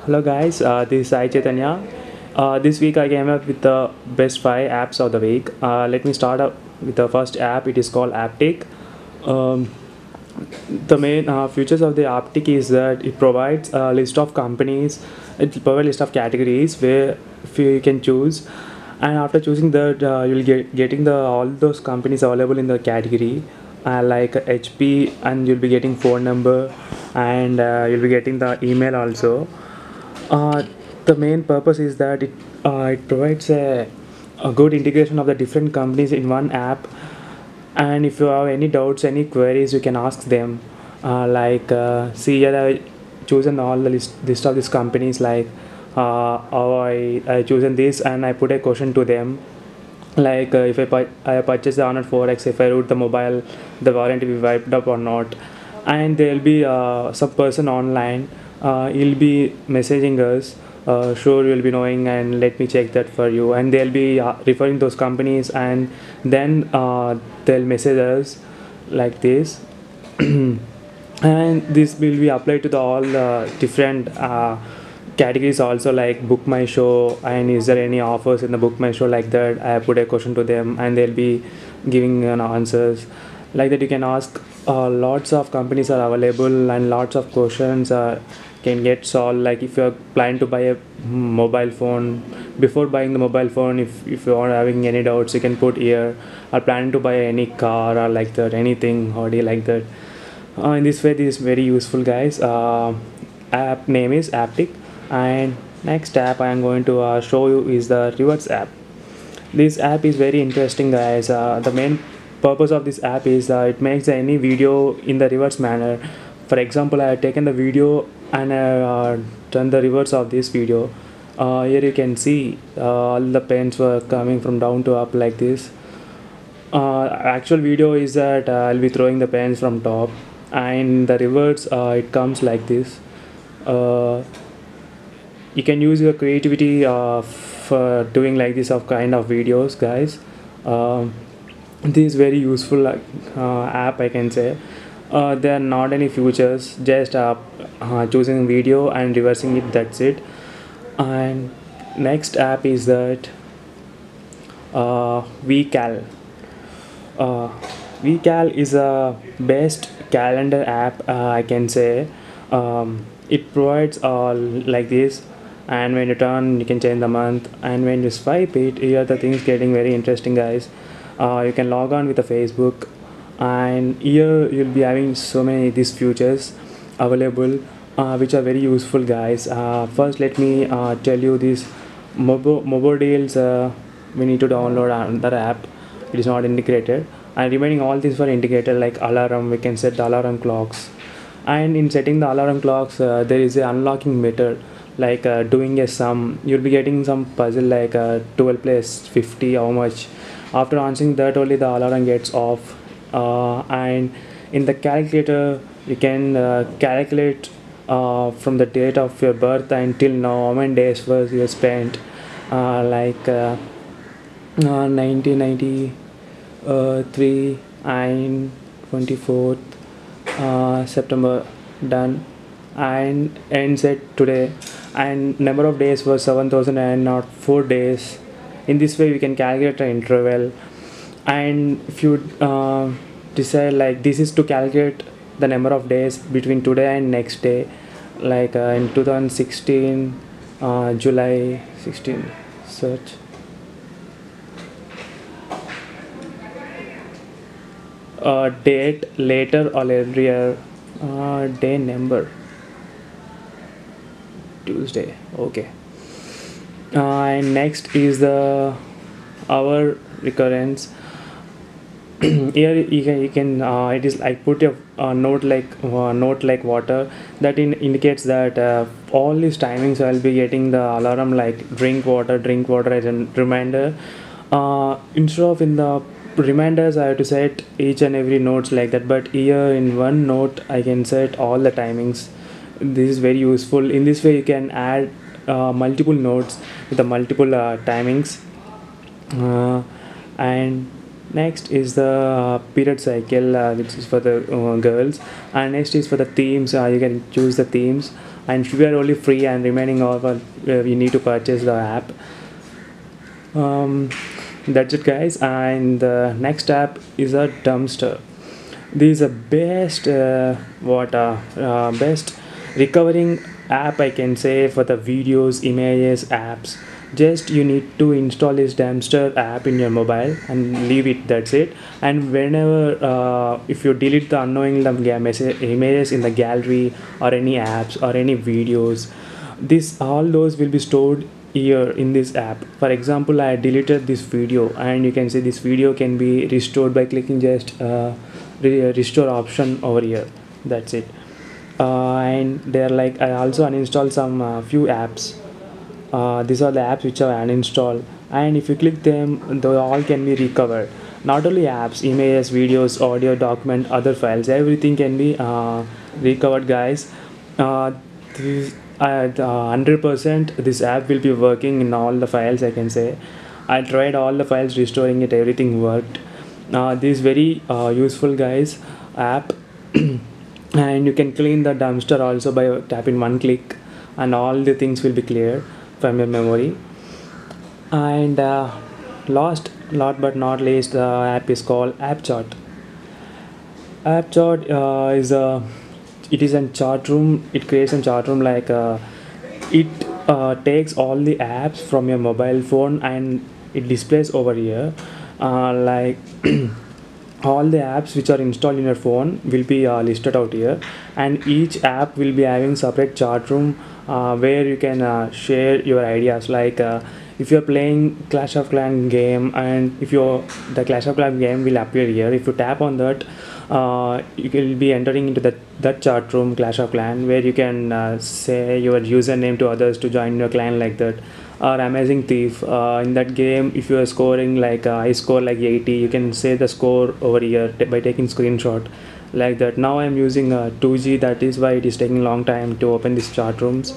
Hello guys, this is Sai Chaitanya. This week I came up with the best 5 apps of the week. Let me start up with the first app. It is called Aptic. Um, the main features of the Aptic is that it provides a list of companies, it provides a list of categories where if you can choose, and after choosing that you'll getting the all those companies available in the category, like HP, and you'll be getting phone number, and you'll be getting the email also. uh, the main purpose is that it provides a good integration of the different companies in one app, and if you have any doubts, any queries, you can ask them. See here I chosen all the list of these companies, like how I chosen this, and I put a question to them, like if I purchase the Honor 4X, if I root the mobile, the warranty will be wiped up or not. And there will be some person online, he'll be messaging us, sure you'll be knowing and let me check that for you, and they'll be referring those companies, and then they'll message us like this. And this will be applied to the all different categories also, like book my show, and is there any offers in the book my show, like that I put a question to them and they'll be giving answers like that. You can ask, lots of companies are available and lots of questions can get solved. Like if you're planning to buy a mobile phone, before buying the mobile phone, if you are having any doubts, you can put here, or planning to buy any car or like that, anything Audi like that. In this way, this is very useful, guys. App name is Aptic, and next app I am going to show you is the Reverse app. This app is very interesting, guys. The main purpose of this app is it makes any video in the reverse manner. For example, I have taken the video and I done the reverse of this video. Here you can see all the pens were coming from down to up like this. Actual video is that I'll be throwing the pens from top, and the reverse it comes like this. uh, you can use your creativity for doing like this of kind of videos, guys. This is very useful app, I can say. There are not any features, just choosing video and reversing it, that's it. And next app is that vcal. uh, vcal is a best calendar app, I can say. It provides like this, and when you turn you can change the month, and when you swipe it, here the things getting very interesting, guys. You can log on with the Facebook, and here you'll be having so many these features available, which are very useful, guys. First let me tell you this mobile deals. We need to download another app, it is not integrated, and remaining all these were integrated, like alarm, we can set the alarm clocks. And in setting the alarm clocks, there is a unlocking method, like doing a sum, you'll be getting some puzzle like 12 plus 50 how much. After answering that only the alarm gets off. And in the calculator you can calculate from the date of your birth until now how many days was you spent, 1993 and 24th September, done, and ends at today, and number of days was 7000 and not 4 days. In this way we can calculate an interval. And if you decide like this is to calculate the number of days between today and next day, like in 2016 July 16, search. Date later or earlier, day number Tuesday, okay. And next is the hour recurrence. Here you can it is like put a note like water, that indicates that all these timings I'll be getting the alarm like drink water as a reminder. Instead of in the reminders I have to set each and every notes like that, but here in one note I can set all the timings. This is very useful. In this way you can add multiple notes with the multiple timings. And next is the period cycle, which is for the girls, and next is for the themes. You can choose the themes. and if you are only free and remaining over, you need to purchase the app. That's it, guys. And the next app is a Dumpster. This is a best recovering app, I can say, for the videos, images, apps. Just you need to install this Dumpster app in your mobile and leave it. That's it. And whenever if you delete the unknowing images in the gallery or any apps or any videos, this all those will be stored here in this app. For example, I deleted this video, and you can see this video can be restored by clicking just restore option over here. That's it. And they're like, I also uninstalled some few apps. These are the apps which are uninstalled, and if you click them, they all can be recovered. Not only apps, images, videos, audio, document, other files, everything can be recovered, guys. This at 100% this app will be working in all the files, I can say. I tried all the files, restoring it, everything worked. This is very useful, guys, app. And you can clean the dumpster also by tapping one click, and all the things will be cleared from your memory. And last but not least, the app is called AppChat. AppChat is a it is a chat room. It creates a chat room, like it takes all the apps from your mobile phone and it displays over here, like all the apps which are installed in your phone will be listed out here, and each app will be having separate chat room where you can share your ideas, like if you're playing Clash of Clans game, and if the Clash of Clans game will appear here. If you tap on that, you will be entering into that chat room, Clash of Clans, where you can say your username to others to join your clan, like that. Or Amazing Thief, in that game, if you are scoring like I score like 80, you can say the score over here by taking screenshot, like that. Now I'm using 2G, that is why it is taking long time to open these chat rooms.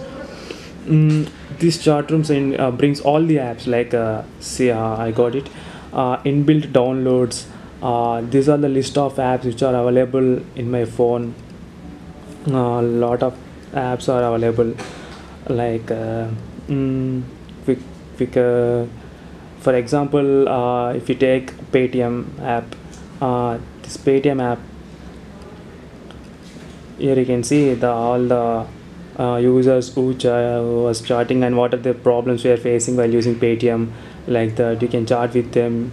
These chat rooms brings all the apps, like see, I got it, inbuilt downloads. These are the list of apps which are available in my phone. A lot of apps are available, like for example, if you take Paytm app, this Paytm app, here you can see all the users who was chatting and what are the problems we are facing while using Paytm, like that. You can chat with them.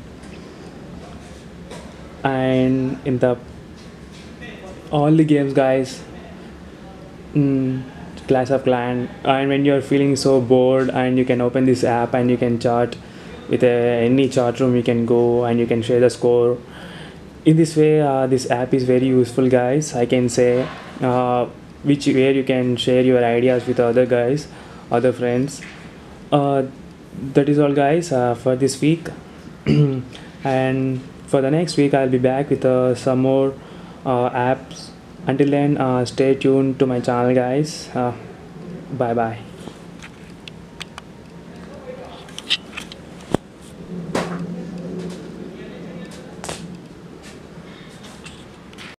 And in the all the games, guys, Clash of Clans, and when you're feeling so bored, and you can open this app and you can chat with any chat room, you can go and you can share the score. In this way, this app is very useful, guys, I can say, where you can share your ideas with other guys, other friends. That is all, guys, for this week. And for the next week, I'll be back with some more apps. Until then, stay tuned to my channel, guys. Bye bye.